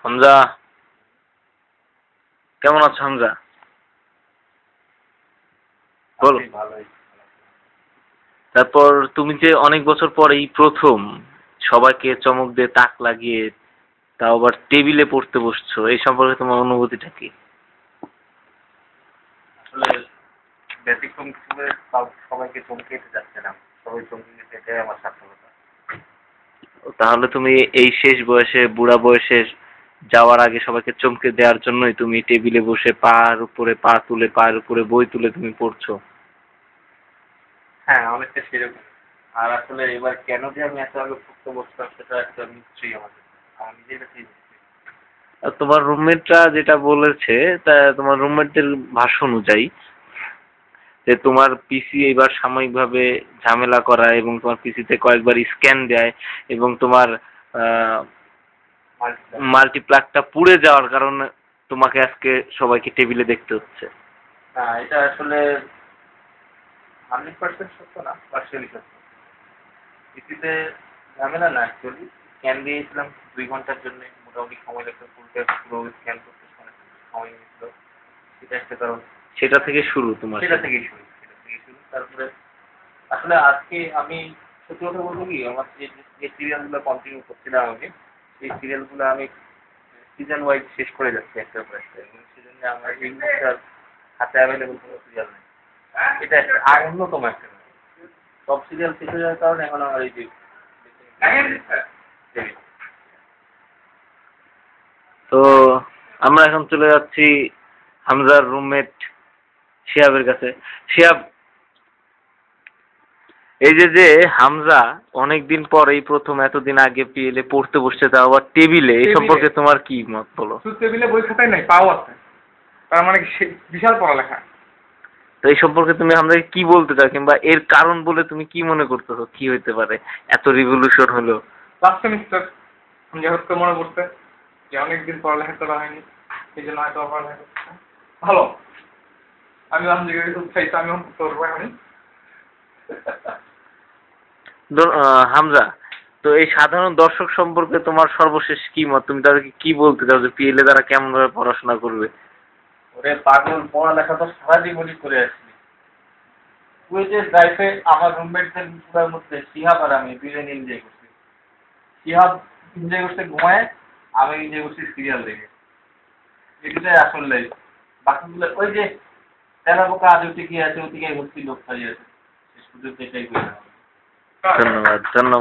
হামজা, কেমন আছো হামজা? বল। তারপর তুমি যে অনেক বছর পর এই প্রথম সবাইকে চমক দিয়ে তাক লাগিয়ে তাও আবার টেবিলে পড়তে বসছো, এই সম্পর্কে তোমার অনুভূতিটা কি? আসলে ব্যতিক্রম হিসেবে সবাইকে চমকে দিতে যাচ্ছিলাম, সবাই চমকে গেছে, এটাই আমার সার্থকতা। তাহলে তুমি এই শেষ বয়সে, বুড়া বয়সে যাওয়ার আগে সবাইকে চমকে দেওয়ার জন্যই তুমি টেবিলে বসে পার উপরে পা তুলে, পায়ের উপরে বই তুলে তুমি পড়ছো। হ্যাঁ, অনেকটা সেরকম। আর আসলে এবার কেন যে আমি এত আগে পড়তে বসতাম সেটা একটা নিশ্চয়ই আমাদের আমার নিজের কাছেই নিশ্চয়ই। আর তোমার রুমমেটরা যেটা বলেছে, তা তোমার রুমমেটদের ভাষ্য অনুযায়ী যে তোমার পিসি এবার সাময়িকভাবে ঝামেলা করায় এবং তোমার পিসিতে কয়েকবার স্ক্যান দেয় এবং তোমার মাল্টিপ্লাগটা পুড়ে যাওয়ার কারণে তোমাকে আজকে সবাইকে টেবিলে দেখতে হচ্ছে। না, এটা আসলে 100% সত্য না, পার্সিয়ালি সত্য। পিসিতে ঝামেলা না, অ্যাকচুয়ালি স্ক্যান দিয়েছিলাম 2 ঘন্টার জন্য, মোটামুটি সময় লাগতো পুরো স্ক্যান করতে সময় নিয়েছিল। সেটা একটা কারণ। সেটা থেকে শুরু তোমার? সেটা থেকেই শুরু। তারপরে আসলে আজকে আমি সত্যি কথা বলবো কি, আমার যে সিরিয়ালগুলো কন্টিনিউ করছিলাম আমি, সেই সিরিয়ালগুলো আমি সিজন ওয়াইজ শেষ করে যাচ্ছি একটার পর একটা, এবং সেজন্য আমার এই মুহূর্তে আর হাতে অ্যাভেলেবল কোনো সিরিয়াল নেই। এটা একটা আর অন্যতম একটা কারণ। সব সিরিয়াল শেষ হয়ে যাওয়ার কারণে এখন আমার এই যে তো আমরা এখন চলে যাচ্ছি হামজার রুমমেট শিহাবের কাছে। শিহাব, এই যে যে হামজা অনেকদিন পর এই প্রথম এতদিন আগে পিএলএ পড়তে বসছে, তাও আবার টেবিলে, এই সম্পর্কে তোমার কি মত বলো? শুধু টেবিলে বই খাতাই নাই, পাও আছে, তার মানে বিশাল পড়ালেখা। তো এই সম্পর্কে তুমি আমাদেরকে কি বলতে চাও, কিংবা এর কারণ বলে তুমি কি মনে করতেছো, কি হইতে পারে এত রিভলিউশন হলো? লাস্ট সেমিস্টার যেহেতু মনে পড়ছে যে অনেকদিন পড়ালেখা করা হয়নি, সেই জন্য হয়তো পড়ালেখা করছে ভালো। আমি আলহামদুলিল্লাহ উৎসাহিত, আমি পড়তে পারবো এখনই। হামজা, তো এই সাধারণ দর্শক সম্পর্কে তোমার সর্বশেষ কি মত? তুমি তাদেরকে কি বলতে চাও যে পিএলএ তারা কেমন ভাবে পড়াশোনা করবে? ওরে পাগল, পড়ালেখা তো সারা জীবনই করে আসছি। ওই যে লাইফে আমার রুমমেটদের পুরার মধ্যে শিহাব আর আমি দুজন এনজয় করছি। শিহাব এনজয় করছে ঘুমায়, আমি এনজয় করছি সিরিয়াল দেখে। এটাই আসল লাইফ। বাকিগুলো ওই যে তেলা পোকা আজ উঠে গিয়ে আছে, ওদিকে ভর্তি লোক খালি আছে। শেষ পর্যন্ত এটাই করে। ধন্যবাদ, ধন্যবাদ।